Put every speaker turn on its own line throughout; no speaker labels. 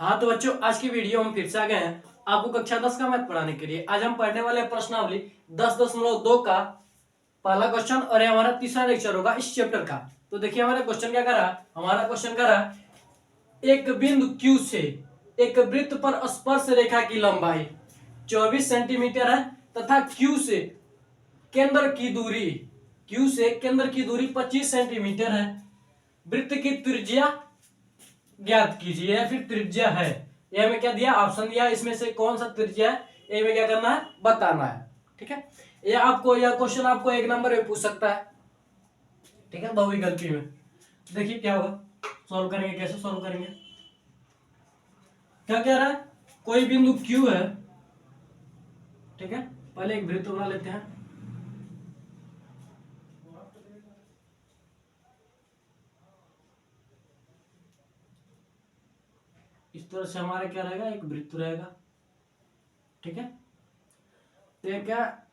हाँ तो बच्चों, आज की वीडियो हम फिर से आ गए हैं आपको कक्षा 10 का मैथ पढ़ाने के लिए। आज हम पढ़ने वाले हैं प्रश्नावली 10.2 का पहला क्वेश्चन, और ये हमारा तीसरा लेक्चर होगा इस चैप्टर का। तो देखिए हमारा क्वेश्चन क्या कर रहा है। हमारा क्वेश्चन कर रहा है एक बिंदु Q से एक वृत्त पर स्पर्श रेखा की लंबाई 24 सेंटीमीटर है तथा Q से केंद्र की दूरी 25 सेंटीमीटर है। वृत्त की त्रिज्या ज्ञात कीजिए, या फिर त्रिज्या है। ये हमें क्या दिया, ऑप्शन दिया, इसमें से कौन सा त्रिज्या है ये हमें क्या करना है, बताना है। ठीक है, यह क्वेश्चन आपको 1 नंबर में पूछ सकता है। ठीक है, बहुविकल्पी में। देखिए क्या होगा, सॉल्व करेंगे, कैसे सॉल्व करेंगे। क्या कह रहा है, कोई बिंदु Q है। ठीक है, पहले एक वृत्त बना लेते हैं। इस तरह से हमारा क्या रहेगा, एक वृत्त रहेगा। ठीक है, तो ये क्या,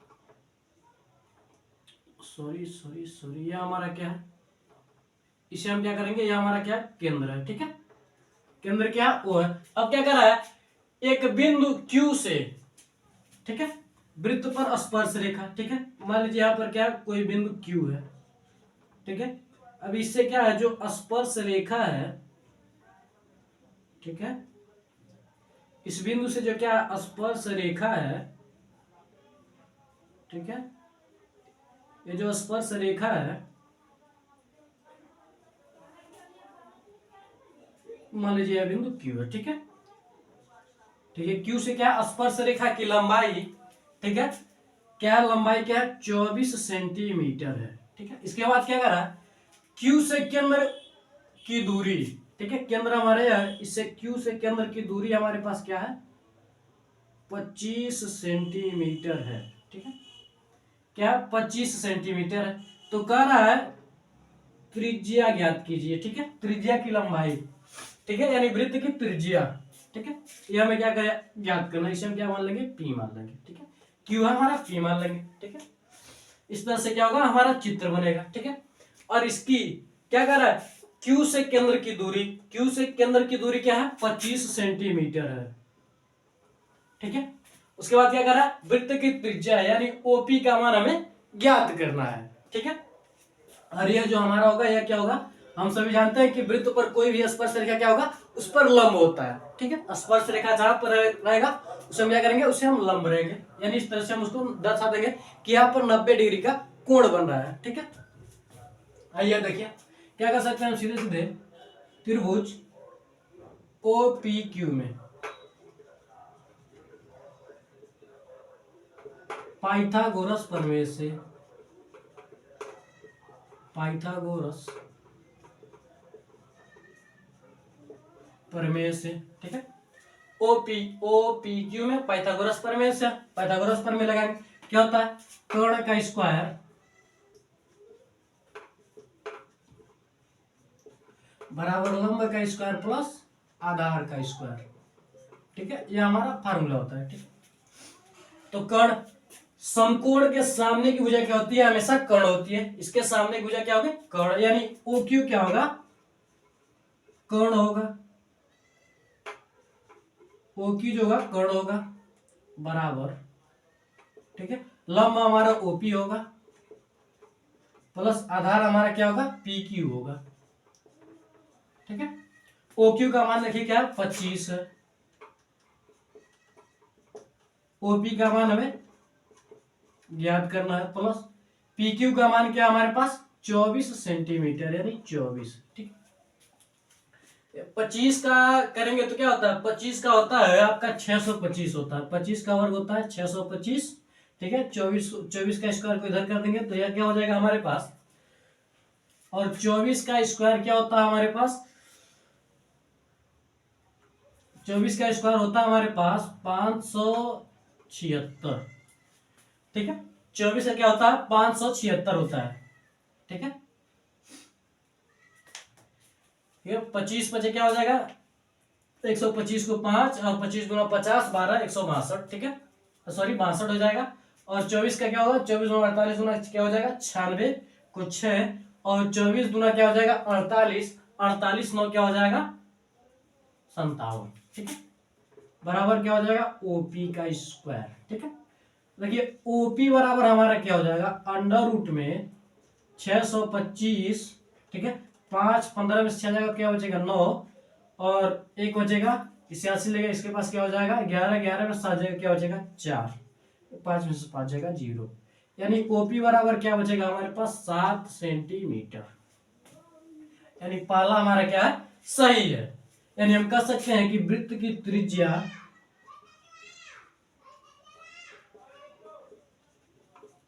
सॉरी ये हमारा क्या है, इसे हम क्या करेंगे, ये हमारा क्या केंद्र है। ठीक है, केंद्र क्या वो है। अब क्या कर रहा है, एक बिंदु Q से, ठीक है, वृत्त पर स्पर्श रेखा। ठीक है, मान लीजिए यहां पर क्या है, कोई बिंदु Q है। ठीक है, अब इससे क्या है, जो स्पर्श रेखा है, ठीक है, इस बिंदु से जो क्या स्पर्श रेखा है, ठीक है, ये जो स्पर्श रेखा है, मान लीजिए यह बिंदु Q है। ठीक है, ठीक है, Q से क्या स्पर्श रेखा की लंबाई, ठीक है, क्या लंबाई क्या है, 24 सेंटीमीटर है। ठीक है, इसके बाद क्या करा, Q से केंद्र की दूरी, ठीक है, केंद्र हमारे है, इससे Q से केंद्र की दूरी हमारे पास क्या है, 25 सेंटीमीटर है। ठीक है, क्या 25 सेंटीमीटर है। तो कह रहा है त्रिज्या ज्ञात कीजिए। ठीक है, त्रिज्या की लंबाई, ठीक है, यानी वृत्त की त्रिज्या। ठीक है, ये हमें क्या ज्ञात करना है, इसे हम क्या मान लेंगे, पी मान लेंगे। ठीक है, क्यू है हमारा, पी मान लेंगे। ठीक है, इस तरह से क्या होगा, हमारा चित्र बनेगा। ठीक है, और इसकी क्या कर रहा है, क्यू से केंद्र की दूरी क्या है, 25 सेंटीमीटर है। ठीक है, उसके बाद क्या कर रहा है, वृत्त की त्रिज्या यानी ओपी का मान हमें ज्ञात करना है। ठीक है, और यह जो हमारा होगा, यह क्या होगा, हम सभी जानते हैं कि वृत्त पर कोई भी स्पर्श रेखा क्या होगा, उस पर लंब होता है। ठीक है, स्पर्श रेखा जहां पर रहेगा उसे हम क्या करेंगे, उसे हम लंब रहेंगे, यानी इस तरह से हम उसको दर्शा देंगे कि यहाँ पर 90 डिग्री का कोण बन रहा है। ठीक है, आइए देखिए क्या कर सकते हैं हम, सीधे सीधे त्रिभुज OPQ में पाइथागोरस प्रमेय से, ठीक है, OPQ में पाइथागोरस प्रमेय से, पाइथागोरस प्रमेय लगाएंगे। क्या होता है, कर्ण का स्क्वायर बराबर लंब का स्क्वायर प्लस आधार का स्क्वायर। ठीक है, यह हमारा फार्मूला होता है। ठीक है, तो कर्ण, समकोण के सामने की भुजा क्या होती है, हमेशा कर्ण होती है। इसके सामने की भुजा क्या होगी, कर्ण, यानी OQ क्या होगा, कर्ण होगा। OQ जो होगा कर्ण होगा, बराबर, ठीक है, लंब हमारा OP होगा प्लस आधार हमारा क्या होगा, PQ होगा। ठीक है, OQ का मान देखिए क्या है, 25 है। OP का मान हमें ज्ञात करना है, प्लस PQ का मान क्या हमारे पास, 24 सेंटीमीटर, यानी 24। ठीक, 25 का करेंगे तो क्या होता है, 25 का होता है आपका 625 होता है, 25 का वर्ग होता है 625। ठीक है, 24 का स्क्वायर को इधर कर देंगे तो यह क्या हो जाएगा हमारे पास, और 24 का स्क्वायर क्या होता है हमारे पास, 24 का स्क्वायर होता है हमारे पास 576। ठीक है, 24 का क्या होता है, 576 होता है। ठीक है, ये 25 बचे क्या हो जाएगा, 125 को 5 और 25 गुना 50 12 162। ठीक है, सॉरी 62 हो जाएगा। और 24 का क्या होगा, 24 गुना 48 गुना क्या हो जाएगा, 96 को 6, और 24 गुना क्या हो जाएगा 48, 48 9 क्या हो जाएगा 57। ठीक है, बराबर क्या हो जाएगा ओपी का स्क्वायर। ठीक है, देखिए ओपी बराबर हमारा क्या हो जाएगा अंडर रूट में 625। ठीक है, 5 15 में से 6 जाएगा क्या बचेगा 9, और एक बचेगा 81 लेगा, इसके पास क्या हो जाएगा 11, 11 में 7 जाएगा क्या बचेगा 4, 5 में से 5 जाएगा 0, यानी ओपी बराबर क्या बचेगा हमारे पास 7 सेंटीमीटर। यानी पहला हमारा क्या है सही है। यानी हम कह सकते हैं कि वृत्त की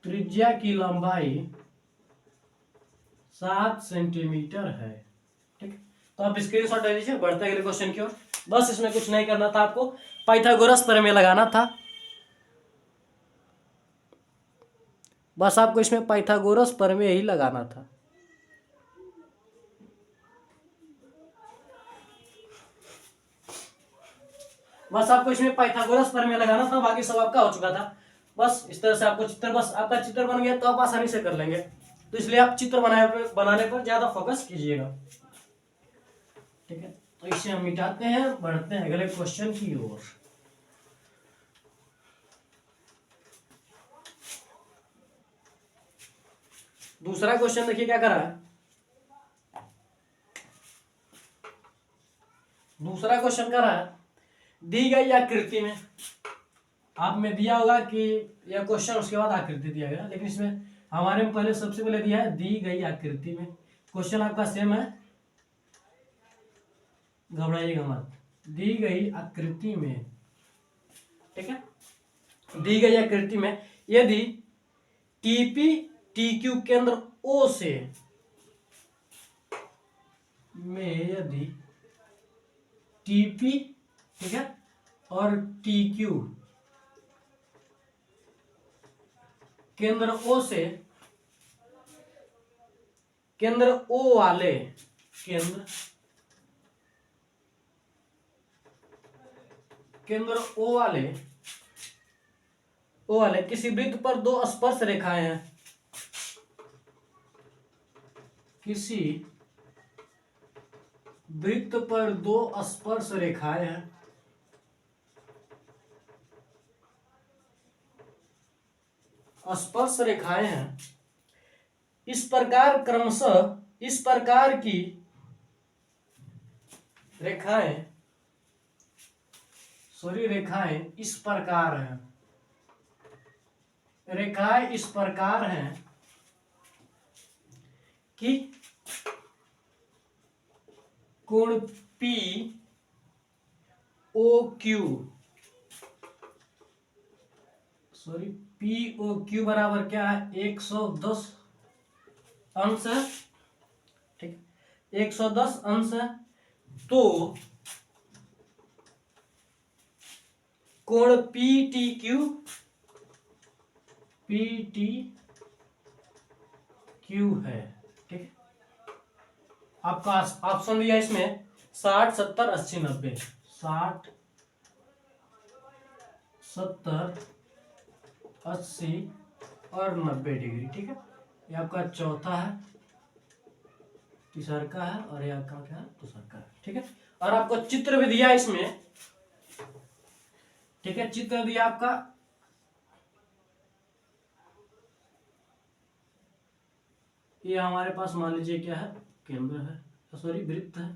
त्रिज्या की लंबाई 7 सेंटीमीटर है। ठीक है, तो आप स्क्रीनशॉट ले लीजिए, बढ़ते हैं अगले क्वेश्चन की ओर। बस इसमें कुछ नहीं करना था, आपको पाइथागोरस प्रमेय लगाना था। बस आपको इसमें पाइथागोरस प्रमेय ही लगाना था। बस आपको इसमें पाइथागोरस प्रमेय लगाना था, बाकी सब आपका हो चुका था। बस इस तरह से आपको चित्र, बस आपका चित्र बन गया तो आप आसानी से कर लेंगे। तो इसलिए आप चित्र बनाने पर ज्यादा फोकस कीजिएगा। ठीक है, तो इसे हम मिटाते हैं, बढ़ते हैं अगले क्वेश्चन की ओर। दूसरा क्वेश्चन देखिए क्या कर रहा है। दूसरा क्वेश्चन कर रहा है दी गई आकृति में, आप में दिया होगा कि यह क्वेश्चन उसके बाद आकृति दिया गया, लेकिन इसमें हमारे में पहले सबसे पहले दिया है दी गई आकृति में। क्वेश्चन आपका सेम है, घबराइएगा मत। दी गई आकृति में, ठीक है, दी गई आकृति में यदि टीपी टीक्यू केंद्र ओ से में यदि टीपी, ठीक है, और टीक्यू केंद्र ओ से, केंद्र ओ वाले केंद्र ओ वाले किसी वृत्त पर दो स्पर्श रेखाएं हैं, किसी वृत्त पर दो स्पर्श रेखाएं हैं, स्पर्श रेखाएं हैं, इस प्रकार क्रमशः इस प्रकार की रेखाएं इस प्रकार हैं, रेखाएं इस प्रकार हैं कि कोण पी ओ क्यू बराबर क्या है 110 अंश है। ठीक, 110 अंश है, तो कोण पी टी क्यू है। ठीक है, आपका ऑप्शन दिया इसमें 60 70 80 90, 60 70 80 और 90 डिग्री। ठीक है, ये आपका चौथा है, तीसरा का है, और ये आपका क्या है दूसरा का है। ठीक है, और आपको चित्र भी दिया इसमें। ठीक है, चित्र दिया आपका, ये हमारे पास मान लीजिए क्या है केंद्र है, सॉरी वृत्त है।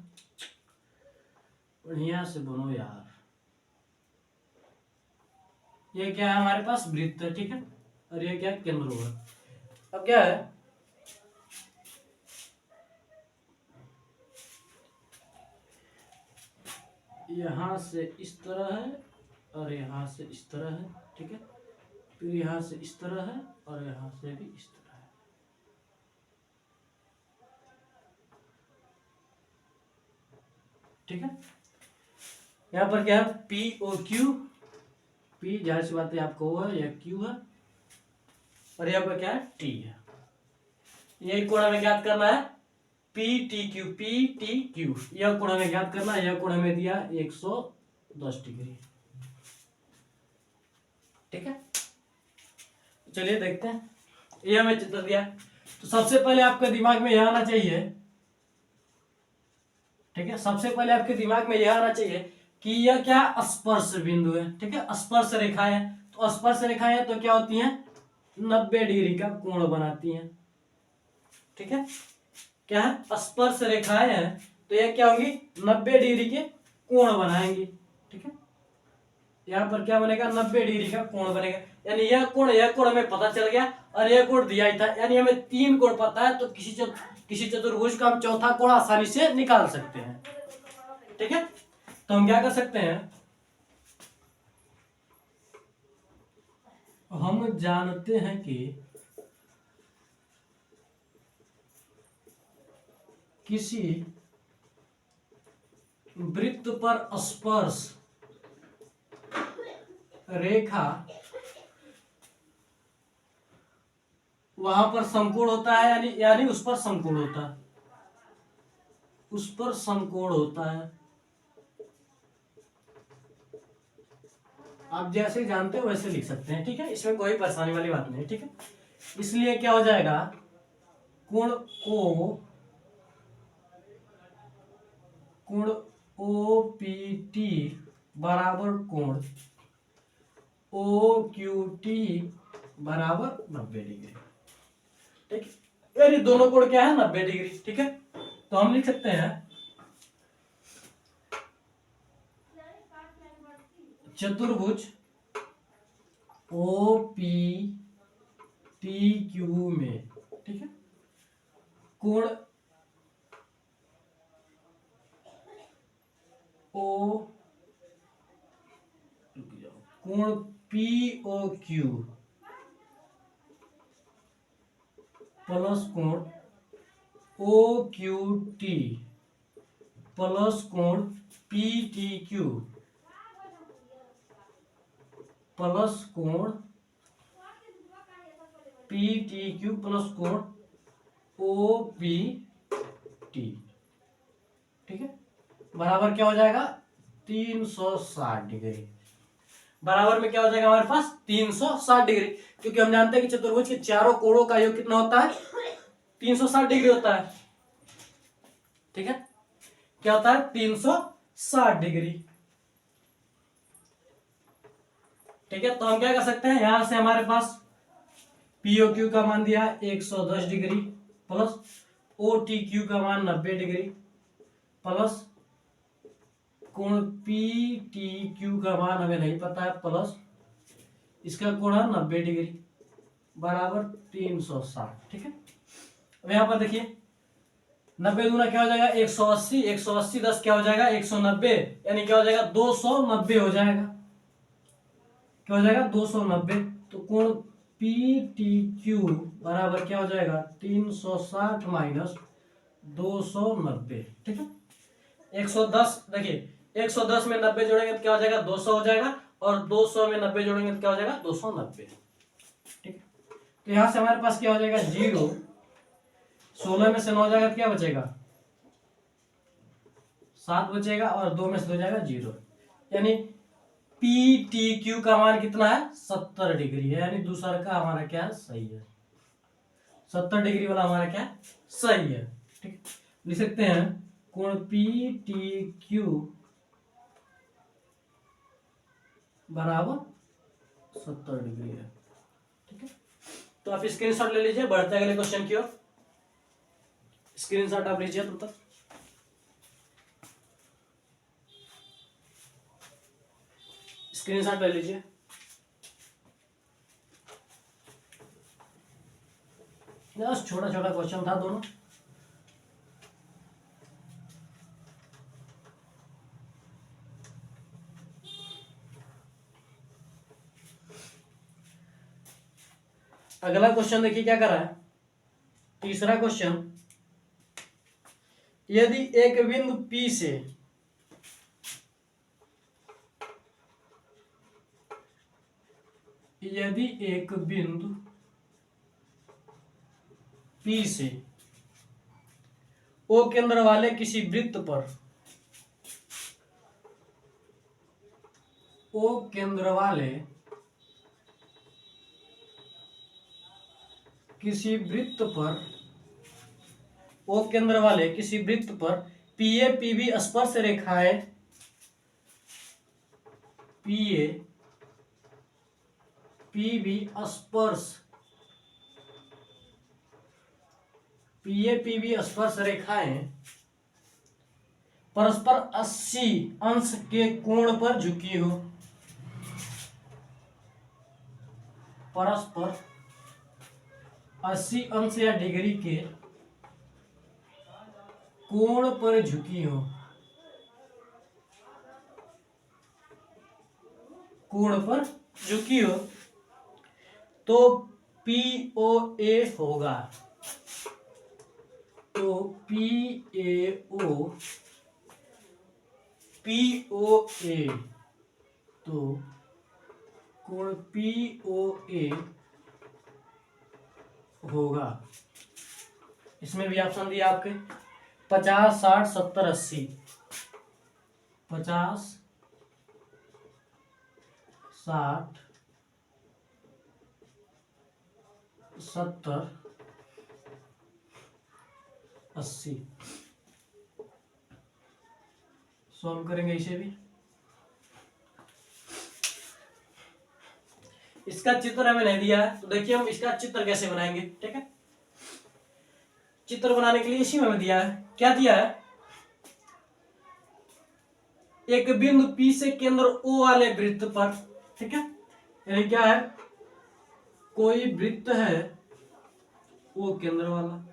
बढ़िया से बनो यार, ये क्या है हमारे पास वृत्त है। ठीक है, और ये क्या केंद्र होगा। अब क्या है यहां से इस तरह है और यहां से इस तरह है। ठीक है, फिर यहां से इस तरह है और यहां से भी इस तरह है। ठीक है, यहां पर क्या है पी ओ क्यू, पी जाहिर सी बात है आपको वो है, यह क्यू है, और यहाँ पर क्या है टी है। यही कोण हमें ज्ञात करना है पी टी क्यू, यह कोण हमें ज्ञात करना है। यह कोण हमें दिया 110 डिग्री। ठीक है, चलिए देखते हैं, ये हमें चित्र दिया। तो सबसे पहले आपके दिमाग में यह आना चाहिए, ठीक है, सबसे पहले आपके दिमाग में यह आना चाहिए कि यह क्या स्पर्श बिंदु है, ठीक है। स्पर्श रेखा है, तो स्पर्श रेखाएं है तो क्या होती हैं, 90 डिग्री का कोण बनाती हैं, ठीक है। क्या है, स्पर्श रेखाएं हैं तो यह क्या होंगी, 90 डिग्री के कोण बनाएंगी, ठीक है। यहाँ पर क्या बनेगा, 90 डिग्री का कोण बनेगा, यानी यह कोण हमें पता चल गया और यह कोण दिया ही था, यानी हमें 3 कोण पता है, तो किसी चतुर्भुज का हम चौथा कोण आसानी से निकाल सकते हैं, ठीक है। तो हम क्या कर सकते हैं, हम जानते हैं कि किसी वृत्त पर स्पर्श रेखा वहां पर समकोण होता है, यानी उस पर समकोण होता है, उस पर समकोण होता है। आप जैसे जानते हो वैसे लिख सकते हैं, ठीक है, इसमें कोई परेशानी वाली बात नहीं है, ठीक है। इसलिए क्या हो जाएगा, कोण OPT बराबर कोण OQT बराबर 90 डिग्री, ठीक है। यानी दोनों कोण क्या है, 90 डिग्री, ठीक है। तो हम लिख सकते हैं चतुर्भुज OPTQ में, ठीक है, कोण कोण POQ प्लस कोण OQT प्लस कोण PTQ प्लस कोण PTQ प्लस कोण OPT, ठीक है, बराबर क्या हो जाएगा, 360 डिग्री। बराबर में क्या हो जाएगा हमारे पास, 360 डिग्री, क्योंकि हम जानते हैं कि चतुर्भुज के चारों कोणों का योग कितना होता है, 360 डिग्री होता है, ठीक है। क्या होता है, 360 डिग्री, ठीक है। तो हम क्या कर सकते हैं, यहां से हमारे पास POQ का मान दिया 110 डिग्री प्लस OTQ का मान 90 डिग्री प्लस कोण PTQ का मान हमें नहीं पता है, प्लस इसका कोण है 90 डिग्री बराबर 360, ठीक है। अब यहाँ पर देखिए 90 दूना क्या हो जाएगा, 180, 180 10 क्या हो जाएगा, 190, यानी क्या हो जाएगा, 290 हो जाएगा, क्या हो जाएगा, 290। तो कोण PTQ बराबर क्या हो जाएगा, 360 माइनस 290, ठीक है। 110 देखिए 110 में 90 जोड़ेंगे तो क्या हो जाएगा, 200 हो जाएगा, और 200 में 90 जोड़ेंगे तो क्या हो जाएगा, 290, ठीक है। तो यहां से हमारे पास क्या हो जाएगा, 0, 16 में से 9 जाएगा तो क्या बचेगा, 7 बचेगा, और 2 में से 2 जाएगा 0, यानी PTQ का मान कितना है, 70 डिग्री है, यानी दूसरा का हमारा क्या है, सही है, 70 डिग्री वाला हमारा क्या है, सही है, ठीक। लिख सकते हैं कोण PTQ बराबर 70 डिग्री है, ठीक है। तो आप स्क्रीनशॉट ले लीजिए, बढ़ते अगले क्वेश्चन की ओर। स्क्रीनशॉट आप लीजिए तब तक। स्क्रीनशॉट ले लीजिए। बस छोटा छोटा क्वेश्चन था दोनों। अगला क्वेश्चन देखिए क्या कर रहा है, तीसरा क्वेश्चन, यदि एक बिंदु P से P से O केंद्र वाले किसी वृत्त पर O केंद्र वाले किसी वृत्त पर PA PB स्पर्श रेखाएं पी ए पी बी स्पर्श, पी ए पी बी स्पर्श रेखाएं परस्पर 80 अंश के कोण पर झुकी हो, परस्पर 80 अंश या डिग्री के कोण पर झुकी हो, कोण पर झुकी हो, तो POA होगा। तो POA तो कोण POA होगा। इसमें भी ऑप्शन दिया आपके 50, 60, 70, 80। 50, 60, 70, 80। सॉल्व करेंगे इसे भी। इसका चित्र हमें नहीं दिया है, तो देखिए हम इसका चित्र कैसे बनाएंगे। ठीक है, चित्र बनाने के लिए इसी में हमें दिया है, क्या दिया है, एक बिंदु P से केंद्र O वाले वृत्त पर, ठीक है, यानी क्या है, कोई वृत्त है O केंद्र वाला,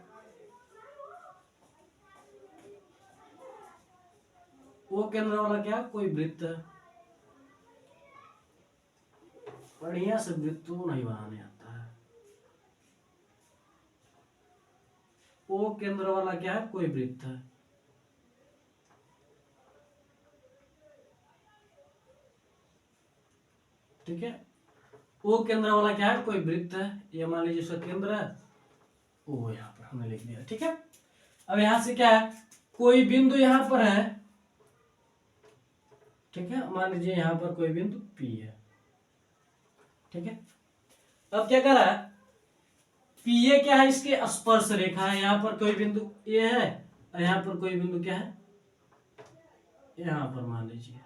O केंद्र वाला क्या, कोई वृत्त है। बढ़िया से वृत्त नहीं बनाने आता है। O केंद्र वाला क्या है, कोई वृत्त है। ठीक है, O केंद्र वाला क्या है, कोई वृत्त है। ये मान लीजिए इसका केंद्र है O, यहाँ पर हमने लिख दिया। ठीक है, अब यहां से क्या है, कोई बिंदु यहां पर है। ठीक है, मान लीजिए यहां पर कोई बिंदु P है। ठीक है, अब क्या कर रहा है, PA क्या है, इसके स्पर्श रेखा है। यहाँ पर कोई बिंदु A है और यहाँ पर कोई बिंदु क्या है, यहाँ पर मान लीजिए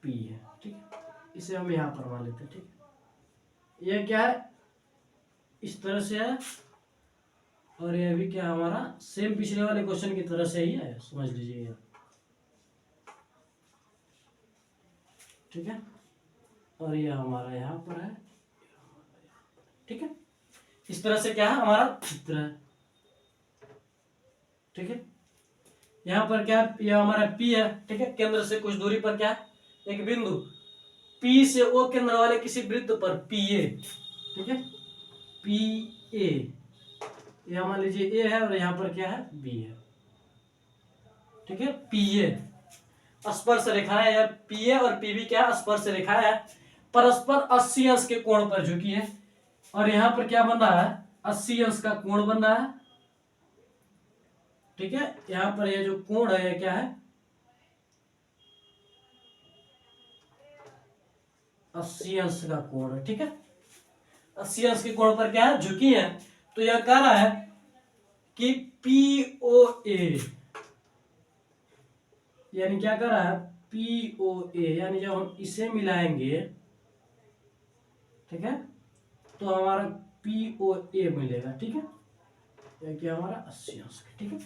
P है। ठीक है, इसे हम यहाँ पर मान लेते हैं। ठीक है, ये क्या है, इस तरह से है, और ये भी क्या हमारा सेम पिछले वाले क्वेश्चन की तरह से ही है, समझ लीजिए। ठीक है, और ये हमारा यहाँ पर है। ठीक है, इस तरह से क्या है, हमारा चित्र है। ठीक है, यहाँ पर क्या है, ये हमारा P है। ठीक है, केंद्र से कुछ दूरी पर क्या है, एक बिंदु P से O केंद्र वाले किसी वृत्त पर PA। ठीक है, PA, यह मान लीजिए A है और यहाँ पर क्या है, B है। ठीक है, PA स्पर्श रेखा है, यार PA और PB क्या स्पर्श रेखा है, परस्पर 80 अंश के कोण पर झुकी है। और यहाँ पर क्या बन रहा है, 80 अंश का कोण बन रहा है। ठीक है, यहाँ पर ये जो कोण है क्या है, 80 अंश का कोण है। ठीक है, 80 अंश के कोण पर क्या है, झुकी है। तो यह कह रहा है कि POA, यानी क्या कर रहा है, POA, यानी जब हम इसे मिलाएंगे, ठीक है, तो हमारा POA मिलेगा। ठीक है, यह क्या हमारा 80 अंश। ठीक है,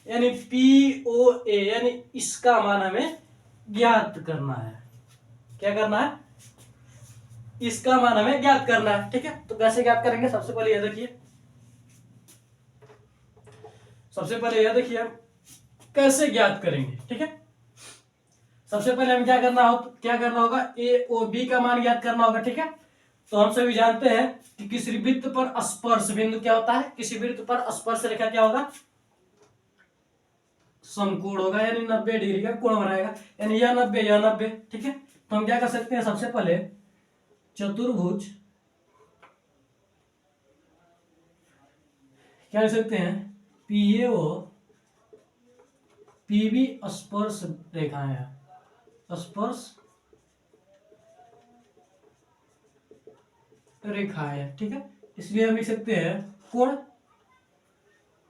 यानी POA, यानी इसका मान हमें ज्ञात करना है। क्या करना है, इसका मान हमें ज्ञात करना है। ठीक है, तो कैसे ज्ञात करेंगे, सबसे पहले यह देखिए, सबसे पहले यह देखिए हम कैसे ज्ञात करेंगे। ठीक है, सबसे पहले हमें क्या करना होगा, AOB का मान ज्ञात करना होगा। ठीक है, तो हम सभी जानते हैं कि किसी वृत्त पर स्पर्श बिंदु क्या होता है, किसी वृत्त पर स्पर्श रेखा क्या होगा, समकोण होगा, यानी 90 डिग्री का कोण बनाएगा, यानी यह 90, यह 90। ठीक है, तो हम क्या कर सकते हैं, सबसे पहले चतुर्भुज क्या कर सकते हैं, PAO PB स्पर्श रेखाएं हैं, स्पर्श रेखा है। ठीक है, इसलिए हम लिख सकते हैं कोण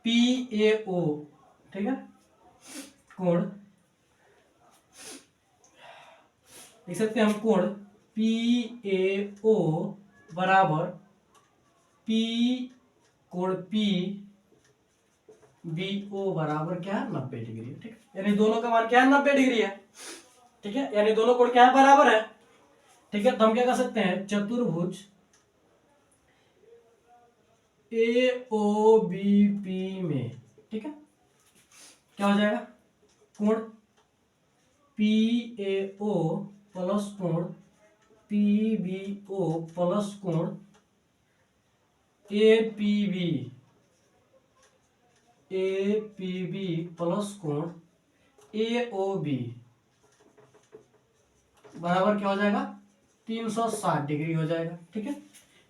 PAO। ठीक है, कोण लिख सकते हैं हम कोण PAO बराबर P कोण PBO बराबर क्या है 90 डिग्री। ठीक है, यानी दोनों का मान क्या है 90 डिग्री है। ठीक है, यानी दोनों कोण क्या है बराबर है। ठीक है, तो हम क्या कर सकते हैं चतुर्भुज AOBP में, ठीक है, क्या हो जाएगा कोण PAO प्लस कोण PBO प्लस कोण APB प्लस कोण AOB बराबर क्या हो जाएगा 360 डिग्री हो जाएगा। ठीक है,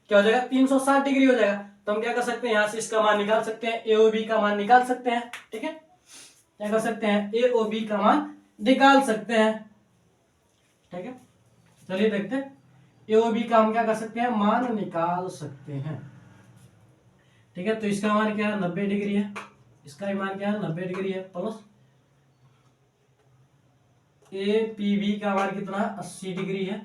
क्या हो जाएगा 360 डिग्री हो जाएगा। तो हम क्या कर सकते हैं यहां से इसका मान निकाल सकते हैं, AOB का मान निकाल सकते हैं। ठीक है, क्या कर सकते हैं AOB का मान निकाल सकते हैं। ठीक है, चलिए देखते हैं AOB का हम क्या कर सकते हैं मान निकाल सकते हैं। ठीक है, तो इसका मान क्या है 90 डिग्री है, इसका भी मान क्या है 90 डिग्री है, प्लस APB का मान कितना है 80 डिग्री है,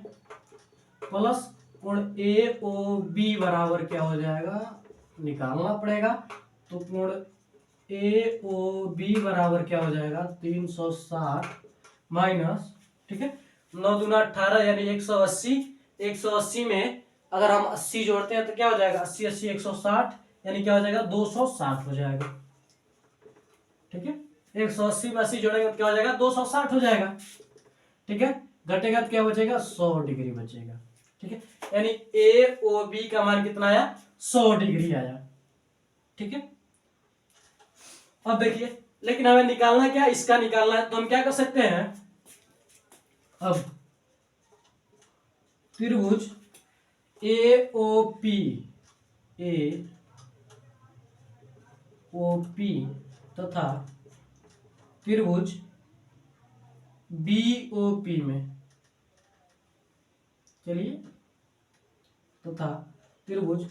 प्लस कोण AOB बराबर क्या हो जाएगा निकालना पड़ेगा। तो कोण AOB बराबर क्या हो जाएगा 360 माइनस, ठीक है 9 दूना 18 यानी 180। 180 में अगर हम 80 जोड़ते हैं तो क्या हो जाएगा 80 80 160 यानी क्या हो जाएगा 260 हो जाएगा। ठीक है, 180 में 80 जोड़ेंगे तो क्या हो जाएगा 260 हो जाएगा। ठीक है, घटेगा तो क्या बचेगा 100 डिग्री बचेगा। ठीक है, यानी AOB का मान कितना आया 100 डिग्री आया। ठीक है, अब देखिए लेकिन हमें निकालना क्या इसका निकालना है, तो हम क्या कर सकते हैं अब त्रिभुज AOP तथा त्रिभुज BOP में, चलिए तथा त्रिभुज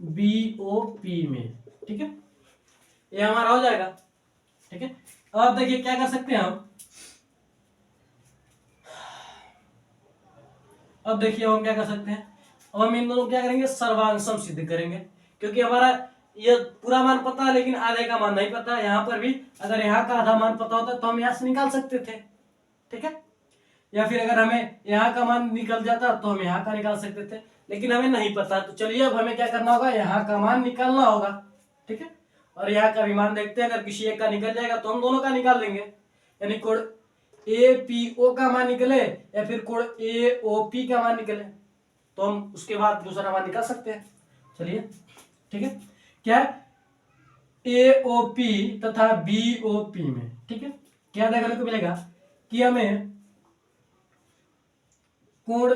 BOP में। ठीक है, ये हमारा हो जाएगा। ठीक है, अब देखिए क्या कर सकते हैं हम, अब देखिए हम क्या कर सकते हैं, अब हम इन दोनों क्या करेंगे सर्वांशम सिद्ध करेंगे, क्योंकि हमारा ये पूरा मान पता है लेकिन आधे का मान नहीं पता। यहाँ पर भी अगर यहाँ का आधा मान पता होता तो हम यहाँ से निकाल सकते थे। ठीक है, या फिर अगर हमें यहाँ का मान निकल जाता तो हम यहाँ का निकाल सकते थे, लेकिन हमें नहीं पता। तो चलिए अब हमें क्या करना होगा यहाँ का मान निकालना होगा। ठीक है, और यहाँ का भी मान देखते हैं, अगर किसी एक का निकल जाएगा तो हम दोनों का निकाल लेंगे। यानी कोण APO का मान निकले या फिर कोण AOP का मान निकले तो हम उसके बाद दूसरा मान निकाल सकते हैं। चलिए ठीक है, क्या AOP तथा BOP में, ठीक है, क्या देखने को मिलेगा कि हमें कोण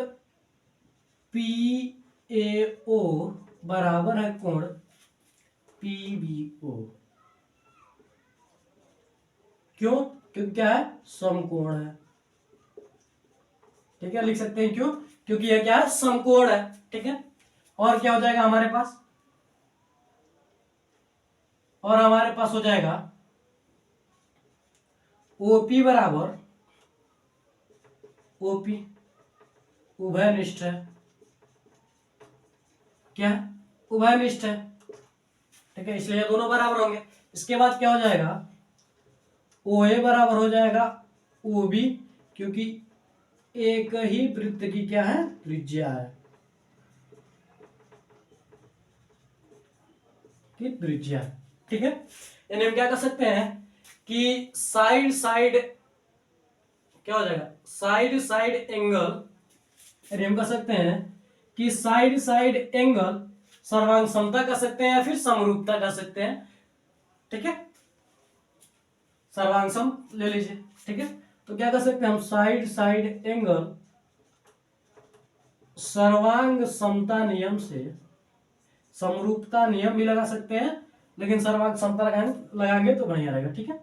PAO बराबर है कोण PBO। क्यों? क्योंकि क्या है समकोण है। ठीक है, लिख सकते हैं क्यों, क्योंकि यह क्या है समकोण है। ठीक है, और क्या हो जाएगा हमारे पास, और हमारे पास हो जाएगा OP बराबर OP उभयनिष्ठ है। क्या उभयनिष्ठ है। ठीक है, इसलिए दोनों बराबर होंगे। इसके बाद क्या हो जाएगा OA बराबर हो जाएगा OB, क्योंकि एक ही वृत्त की क्या है त्रिज्या है, की त्रिज्या। ठीक है, यानी हम क्या कर सकते हैं कि साइड साइड क्या हो जाएगा साइड साइड एंगल, यानी हम कर सकते हैं कि साइड साइड एंगल सर्वांग समता कर सकते हैं या फिर समरूपता कर सकते हैं। ठीक है, सर्वांग सम ले लीजिए। ठीक है, तो क्या कर सकते हैं हम साइड साइड एंगल सर्वांग समता नियम से, समरूपता नियम भी लगा सकते हैं लेकिन सर्वांग समता लगाएंगे तो बढ़िया रहेगा। ठीक है,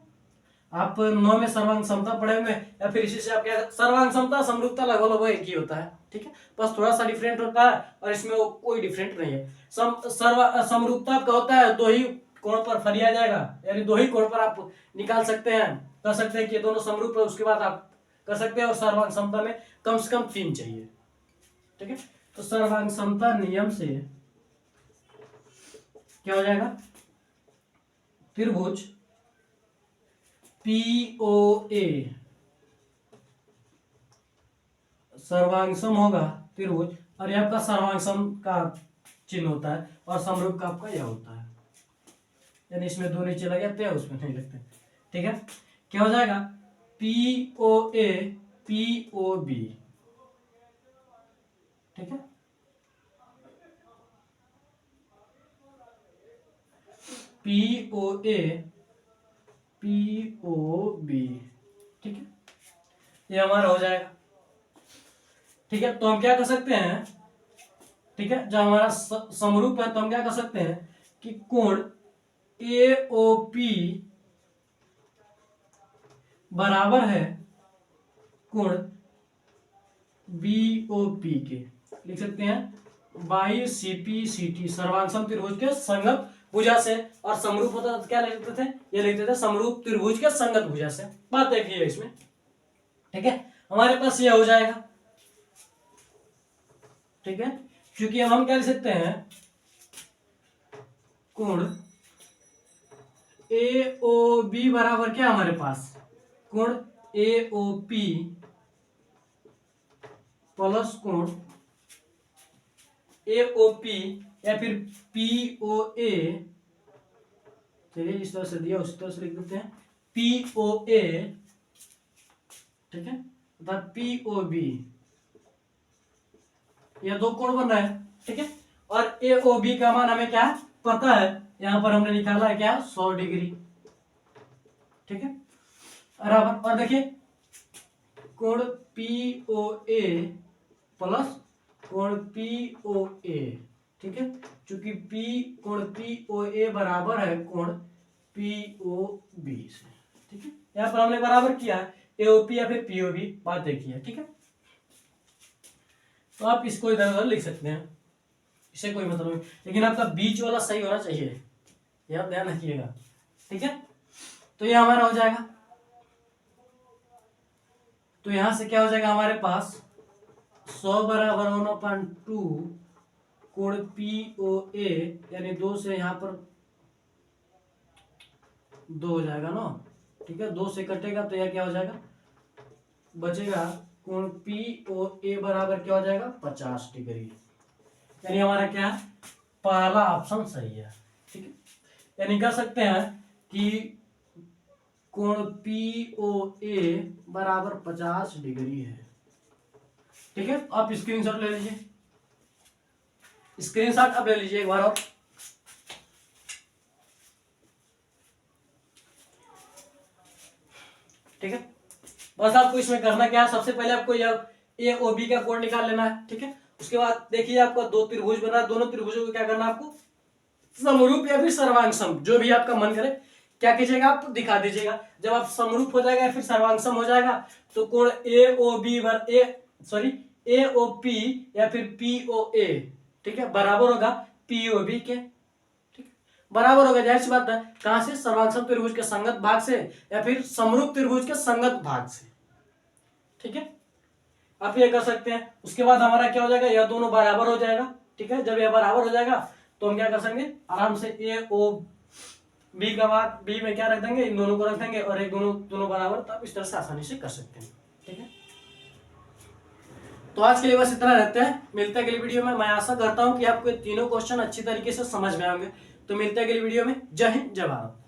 आप 9 में सर्वांग समता पढ़े होंगे या फिर इसी से आप क्या सर्वांग समता समरूपता लगभग वो एक ही होता है। ठीक है, बस थोड़ा सा डिफरेंट होता है और इसमें वो कोई डिफरेंट नहीं है। समरूपता आपका होता है दो ही कोण पर फरिया जाएगा, यानी दो ही कोण पर आप निकाल सकते हैं, कह सकते हैं कि ये दोनों समरूप है, उसके बाद आप कर सकते हैं, और सर्वांग समता में कम से कम 3 चाहिए। ठीक है, तो सर्वांग समता नियम से क्या हो जाएगा, त्रिभुज POA सर्वांगसम होगा त्रिभुज, और ये आपका सर्वांगसम का चिन्ह होता है, और समरूप का आपका यह होता है, यानी इसमें 2 नीचे लग जाते हैं, उसमें नहीं लगते। ठीक है, क्या हो जाएगा, POA POB। ठीक है, POA POB। ठीक है, ये हमारा हो जाएगा। ठीक है, तो हम क्या कर सकते हैं, ठीक है, जब हमारा समरूप है तो हम क्या कर सकते हैं कि कोण AOP बराबर है कोण BOP के, लिख सकते हैं बाई CPCT सर्वांगसम त्रिभुज के संगत भुजा से, और समरूप होता तो क्या लिखते थे, ये लिखते थे समरूप त्रिभुज के संगत भुजा से। बात देखिए इसमें। ठीक है, हमारे पास ये हो जाएगा। ठीक है, क्योंकि अब हम क्या लिख सकते हैं, कोण AOB बराबर क्या हमारे पास, कोण AOP प्लस कोण AOP या फिर POA, चलिए इस तरह से दिया उसी तरह से लिख देते हैं POA। ठीक है, अर्थात POB, ये 2 कोण बन रहा है। ठीक है, और AOB का मान हमें क्या पता है, यहां पर हमने निकाला है क्या, 100 डिग्री। ठीक है, बराबर, और देखिए कोण POA प्लस कोण POA। ठीक है, चूंकि कोण POA बराबर है कोण POB से। ठीक है, यहां पर हमने बराबर किया है AOP या फिर POB, बात देखिए। ठीक है, तो आप इसको इधर उधर लिख सकते हैं, इसे कोई मतलब नहीं, लेकिन आपका बीच वाला सही होना चाहिए, ये आप ध्यान रखिएगा। ठीक है, तो ये हमारा हो जाएगा। तो यहां से क्या हो जाएगा हमारे पास 100 बराबर 1/2 कोण POA, यानी 2 से यहां पर 2 हो जाएगा ना। ठीक है, 2 से कटेगा तो यह क्या हो जाएगा, बचेगा कोण POA बराबर क्या हो जाएगा, 50 डिग्री। यानी हमारा क्या है, पहला ऑप्शन सही है। ठीक है, यानी कह सकते हैं कि कोण POA बराबर 50 डिग्री है। ठीक है, आप स्क्रीनशॉट ले लीजिए, स्क्रीनशॉट आप ले लीजिए एक बार और। ठीक है, बस आपको इसमें करना क्या है, सबसे पहले आपको यह AOB का कोण निकाल लेना है। ठीक है, उसके बाद देखिए आपका 2 त्रिभुज बना, दोनों त्रिभुजों को क्या करना है, आपको समरूप या फिर सर्वांगसम, जो भी आपका मन करे क्या कीजिएगा, आप दिखा दीजिएगा। जब आप समरूप हो जाएगा या फिर सर्वांगसम हो जाएगा तो कोण AOP या फिर POA, ठीक है, बराबर होगा POB के। ठीक है, बराबर होगा, जाहिर सी बात है, कहां से, सर्वांगसम त्रिभुज के संगत भाग से या फिर समरूप त्रिभुज के संगत भाग से। ठीक है, आप ये कर सकते हैं। उसके बाद हमारा क्या हो जाएगा, यह दोनों बराबर हो जाएगा। ठीक है, जब यह बराबर हो जाएगा तो हम क्या कर सकते, आराम से AOB का बाद B में क्या रख देंगे, इन दोनों को रख देंगे, और एक दोनों बराबर, तो आप इस तरह से आसानी से कर सकते हैं। ठीक है, तो आज के लिए बस इतना रहता है, मिलते हैं अगली वीडियो में। मैं आशा करता हूं कि आपको ये तीनों क्वेश्चन अच्छी तरीके से समझ में आएंगे। तो मिलते हैं अगली वीडियो में। जय हिंद, जय भारत।